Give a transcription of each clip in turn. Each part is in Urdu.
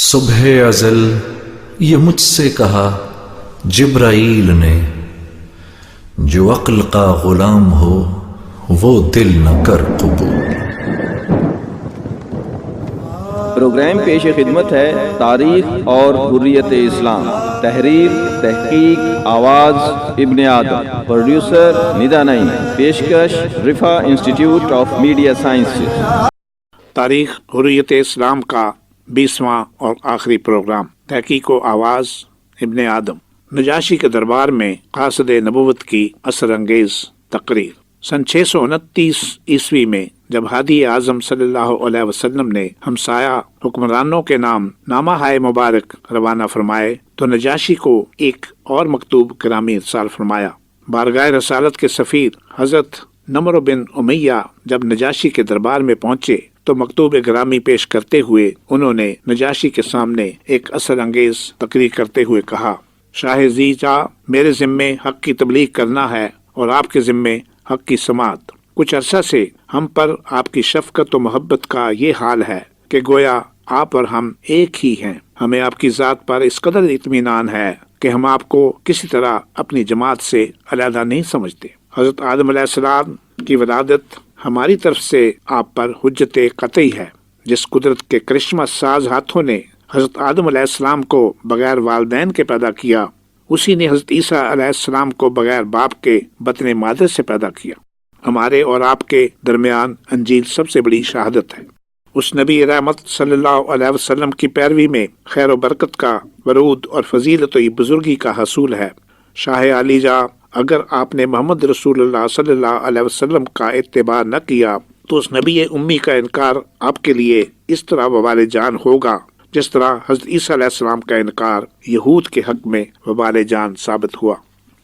صبح ازل یہ مجھ سے کہا جبرائیل نے، جو عقل کا غلام ہو وہ دل نہ کر قبول۔ پروگرام پیش خدمت ہے تاریخ اور حریت اسلام، تحریر تحقیق آواز ابن آدم، پروڈیوسر ندا نعیم، پیشکش Riphah institute of media sciences. تاریخ حریت اسلام کا 20واں اور آخری پروگرام، تحقیق و آواز ابن آدم۔ نجاشی کے دربار میں قاصد نبوت کی اثر انگیز تقریر۔ سن 629 عیسوی میں جب ہادی اعظم صلی اللہ علیہ وسلم نے ہمسایہ حکمرانوں کے نام نامہ ہائے مبارک روانہ فرمائے تو نجاشی کو ایک اور مکتوب گرامی ارسال فرمایا۔ بارگاہ رسالت کے سفیر حضرت نمر بن امیہ جب نجاشی کے دربار میں پہنچے تو مکتوب گرامی پیش کرتے ہوئے انہوں نے نجاشی کے سامنے ایک اثر انگیز تقریر کرتے ہوئے کہا: شاہ زیجا، میرے ذمے حق کی تبلیغ کرنا ہے اور آپ کے ذمے حق کی سماعت۔ کچھ عرصہ سے ہم پر آپ کی شفقت و محبت کا یہ حال ہے کہ گویا آپ اور ہم ایک ہی ہیں۔ ہمیں آپ کی ذات پر اس قدر اطمینان ہے کہ ہم آپ کو کسی طرح اپنی جماعت سے علیحدہ نہیں سمجھتے۔ حضرت آدم علیہ السلام کی ولادت ہماری طرف سے آپ پر حجت قطعی ہے۔ جس قدرت کے کرشمہ ساز ہاتھوں نے حضرت آدم علیہ السلام کو بغیر والدین کے پیدا کیا، اسی نے حضرت عیسیٰ علیہ السلام کو بغیر باپ کے بطن مادر سے پیدا کیا۔ ہمارے اور آپ کے درمیان انجیل سب سے بڑی شہادت ہے۔ اس نبی رحمت صلی اللہ علیہ وسلم کی پیروی میں خیر و برکت کا ورود اور فضیلت و بزرگی کا حصول ہے۔ شاہ علی جا، اگر آپ نے محمد رسول اللہ صلی اللہ علیہ وسلم کا اتباع نہ کیا تو اس نبی امی کا انکار آپ کے لیے اس طرح وبال جان ہوگا جس طرح حضرت عیسیٰ علیہ السلام کا انکار یہود کے حق میں وبال جان ثابت ہوا۔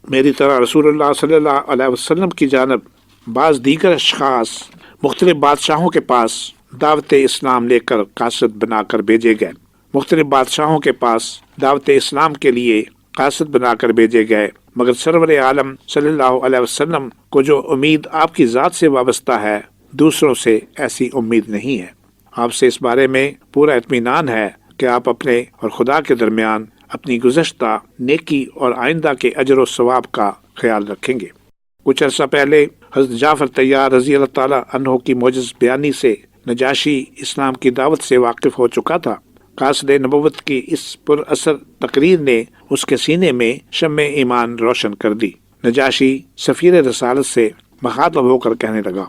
میری طرح رسول اللہ صلی اللہ علیہ وسلم کی جانب بعض دیگر اشخاص مختلف بادشاہوں کے پاس دعوت اسلام لے کر قاصد بنا کر بھیجے گئے۔ مختلف بادشاہوں کے پاس دعوت اسلام کے لیے قاصد بنا کر بھیجے گئے، مگر سرور عالم صلی اللہ علیہ وسلم کو جو امید آپ کی ذات سے وابستہ ہے، دوسروں سے ایسی امید نہیں ہے۔ آپ سے اس بارے میں پورا اطمینان ہے کہ آپ اپنے اور خدا کے درمیان اپنی گزشتہ نیکی اور آئندہ کے اجر و ثواب کا خیال رکھیں گے۔ کچھ عرصہ پہلے حضرت جعفر طیار رضی اللہ تعالیٰ عنہ کی معجز بیانی سے نجاشی اسلام کی دعوت سے واقف ہو چکا تھا۔ قاصد نبوت کی اس پر اثر تقریر نے اس کے سینے میں شمع ایمان روشن کر دی۔ نجاشی سفیر رسالت سے مخاطب ہو کر کہنے لگا: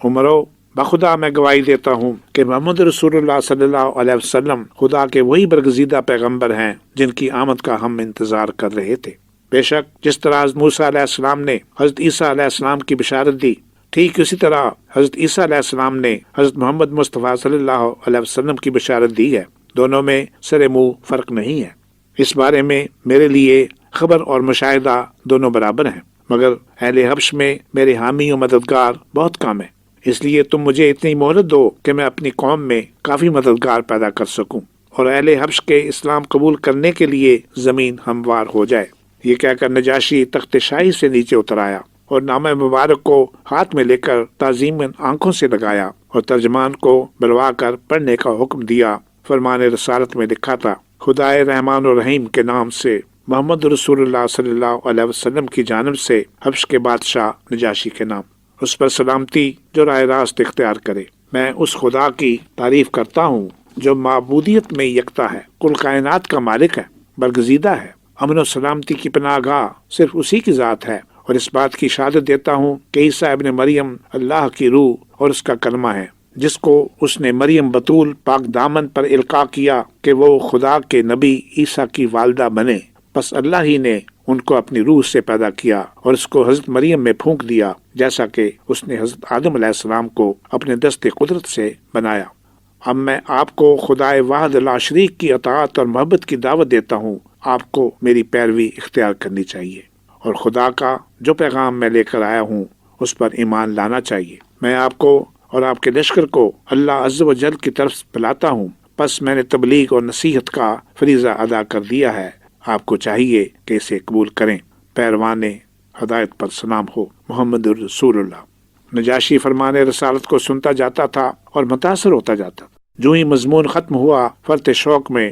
عمرو، بخدا میں گواہی دیتا ہوں کہ محمد رسول اللہ صلی اللہ علیہ وسلم خدا کے وہی برگزیدہ پیغمبر ہیں جن کی آمد کا ہم انتظار کر رہے تھے۔ بے شک جس طرح حضرت موسیٰ علیہ السلام نے حضرت عیسیٰ علیہ السلام کی بشارت دی، ٹھیک اسی طرح حضرت عیسیٰ علیہ السلام نے حضرت محمد مصطفیٰ صلی اللہ علیہ وسلم کی بشارت دی ہے۔ دونوں میں سر منہ فرق نہیں ہے۔ اس بارے میں میرے لیے خبر اور مشاہدہ دونوں برابر ہیں، مگر اہل حبش میں میرے حامی و مددگار بہت کم ہیں۔ اس لیے تم مجھے اتنی مہلت دو کہ میں اپنی قوم میں کافی مددگار پیدا کر سکوں اور اہل حبش کے اسلام قبول کرنے کے لیے زمین ہموار ہو جائے۔ یہ کہہ کر نجاشی تخت شاہی سے نیچے اتر آیا اور نامہ مبارک کو ہاتھ میں لے کر تعظیماً آنکھوں سے لگایا اور ترجمان کو بلوا کر پڑھنے کا حکم دیا۔ فرمان رسالت میں لکھا تھا: خدائے رحمان و رحیم کے نام سے، محمد رسول اللہ صلی اللہ علیہ وسلم کی جانب سے، حبش کے بادشاہ نجاشی کے نام، اس پر سلامتی جو راہ راست اختیار کرے۔ میں اس خدا کی تعریف کرتا ہوں جو معبودیت میں یکتا ہے، کل کائنات کا مالک ہے، برگزیدہ ہے۔ امن و سلامتی کی پناہ گاہ صرف اسی کی ذات ہے، اور اس بات کی شہادت دیتا ہوں کہ عیسیٰ ابن مریم اللہ کی روح اور اس کا کلمہ ہے، جس کو اس نے مریم بطول پاک دامن پر القاء کیا کہ وہ خدا کے نبی عیسیٰ کی والدہ بنے۔ پس اللہ ہی نے ان کو اپنی روح سے پیدا کیا اور اس کو حضرت مریم میں پھونک دیا، جیسا کہ اس نے حضرت آدم علیہ السلام کو اپنے دست قدرت سے بنایا۔ اب میں آپ کو خدائے واحد لا شریک کی اطاعت اور محبت کی دعوت دیتا ہوں۔ آپ کو میری پیروی اختیار کرنی چاہیے اور خدا کا جو پیغام میں لے کر آیا ہوں اس پر ایمان لانا چاہیے۔ میں آپ کو اور آپ کے لشکر کو اللہ عز و جل کی طرف بلاتا ہوں، پس میں نے تبلیغ اور نصیحت کا فریضہ ادا کر دیا ہے۔ آپ کو چاہیے کہ اسے قبول کریں۔ پیروان ہدایت پر سلام ہو، محمد رسول اللہ۔ نجاشی فرمان رسالت کو سنتا جاتا تھا اور متاثر ہوتا جاتا۔ جو ہی مضمون ختم ہوا، فرط شوق میں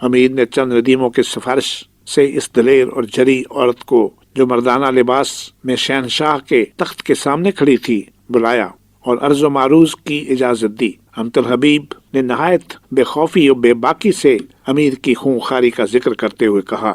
امیر نے چند ندیموں کی سفارش سے اس دلیر اور جری عورت کو، جو مردانہ لباس میں شہنشاہ کے تخت کے سامنے کھڑی تھی، بلایا اور عرض و معروض کی اجازت دی۔ امت الحبیب نے نہایت بے خوفی و بے باکی سے امیر کی خونخواری کا ذکر کرتے ہوئے کہا،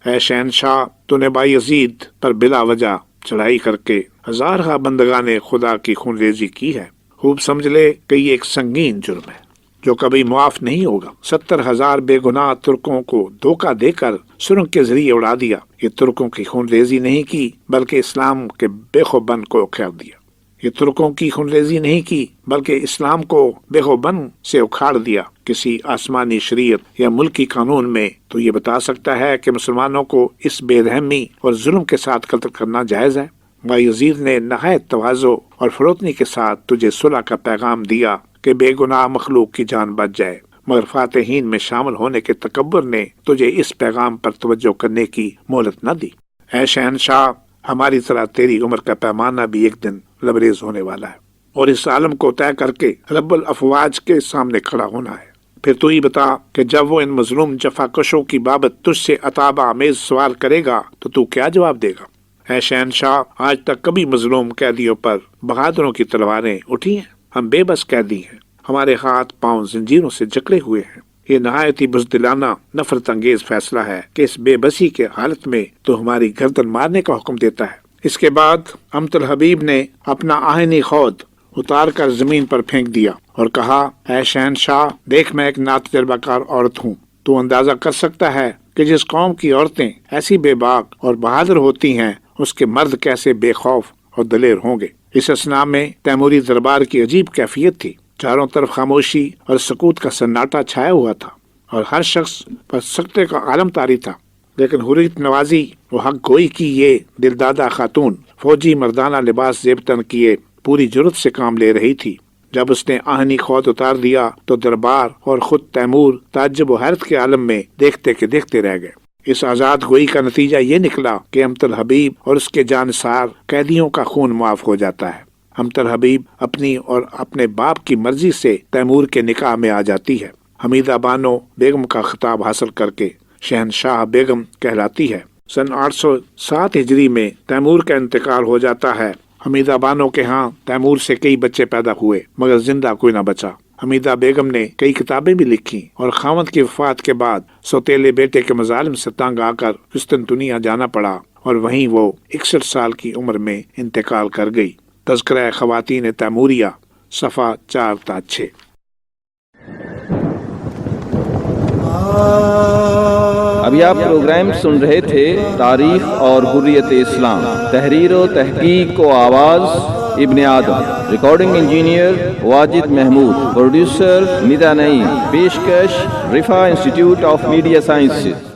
اے شہنشاہ، تو نے بایزید پر بلا وجہ چڑھائی کر کے ہزارہ بندگان خدا کی خون ریزی کی ہے۔ خوب سمجھ لے کہ یہ ایک سنگین جرم ہے جو کبھی معاف نہیں ہوگا۔ 70,000 بے گناہ ترکوں کو دھوکہ دے کر سرنگ کے ذریعے اڑا دیا۔ یہ ترکوں کی خون ریزی نہیں کی بلکہ اسلام کے بے خوبن کو اکھیڑ دیا۔ یہ ترکوں کی خون ریزی نہیں کی بلکہ اسلام کو بے خوبن سے اکھاڑ دیا۔ کسی آسمانی شریعت یا ملکی قانون میں تو یہ بتا سکتا ہے کہ مسلمانوں کو اس بے رحمی اور ظلم کے ساتھ قتل کرنا جائز ہے؟ بایزید نے نہایت تواضع اور فروتنی کے ساتھ تجھے صلح کا پیغام دیا کہ بے گناہ مخلوق کی جان بچ جائے، مگر فاتحین میں شامل ہونے کے تکبر نے تجھے اس پیغام پر توجہ کرنے کی مہلت نہ دی۔ اے شہنشاہ، ہماری طرح تیری عمر کا پیمانہ بھی ایک دن لبریز ہونے والا ہے اور اس عالم کو طے کر کے رب الافواج کے سامنے کھڑا ہونا ہے۔ پھر تو ہی بتا کہ جب وہ ان مظلوم جفا کشوں کی بابت تجھ سے عتاب آمیز سوال کرے گا تو کیا جواب دے گا؟ اے شہنشاہ، آج تک کبھی مظلوم قیدیوں پر بہادروں کی تلواریں اٹھی ہیں؟ ہم بے بس قیدی ہیں، ہمارے ہاتھ پاؤں زنجیروں سے جکڑے ہوئے ہیں۔ یہ نہایت ہی بزدلانہ نفرت انگیز فیصلہ ہے کہ اس بے بسی کے حالت میں تو ہماری گردن مارنے کا حکم دیتا ہے۔ اس کے بعد امت الحبیب نے اپنا آہنی خود اتار کر زمین پر پھینک دیا اور کہا، اے شہنشاہ، دیکھ میں ایک ناتجربہ کار عورت ہوں۔ تو اندازہ کر سکتا ہے کہ جس قوم کی عورتیں ایسی بے باک اور بہادر ہوتی ہیں، اس کے مرد کیسے بے خوف اور دلیر ہوں گے۔ اس اثنا میں تیموری دربار کی عجیب کیفیت تھی۔ چاروں طرف خاموشی اور سکوت کا سناٹا چھایا ہوا تھا اور ہر شخص پر سکتے کا عالم طاری تھا، لیکن حریت نوازی و حق گوئی کی یہ دلدادہ خاتون فوجی مردانہ لباس زیب تن کیے پوری جرت سے کام لے رہی تھی۔ جب اس نے آہنی خود اتار دیا تو دربار اور خود تیمور تعجب و حیرت کے عالم میں دیکھتے کے دیکھتے رہ گئے۔ اس آزاد گوئی کا نتیجہ یہ نکلا کہ امت الحبیب اور اس کے جانثار قیدیوں کا خون معاف ہو جاتا ہے۔ امت الحبیب اپنی اور اپنے باپ کی مرضی سے تیمور کے نکاح میں آ جاتی ہے۔ حمیدہ بانو بیگم کا خطاب حاصل کر کے شہنشاہ بیگم کہلاتی ہے۔ سن 807 ہجری میں تیمور کا انتقال ہو جاتا ہے۔ حمیدہ بانو کے ہاں تیمور سے کئی بچے پیدا ہوئے مگر زندہ کوئی نہ بچا۔ حمیدہ بیگم نے کئی کتابیں بھی لکھی اور خاوند کی وفات کے بعد سوتیلے بیٹے کے مظالم سے تنگ آ کر قسطنطنیہ جانا پڑا اور وہیں وہ 61 سال کی عمر میں انتقال کر گئی۔ تذکرہ خواتین تیموریہ، صفحہ 4 تا 6۔ ابھی آپ پروگرام سن رہے تھے تاریخ اور حریت اسلام، تحریر و تحقیق و آواز Ibn Adam, recording engineer Wajid Mahmood, producer Nida Naeem, پیشکش Riphah institute of media sciences.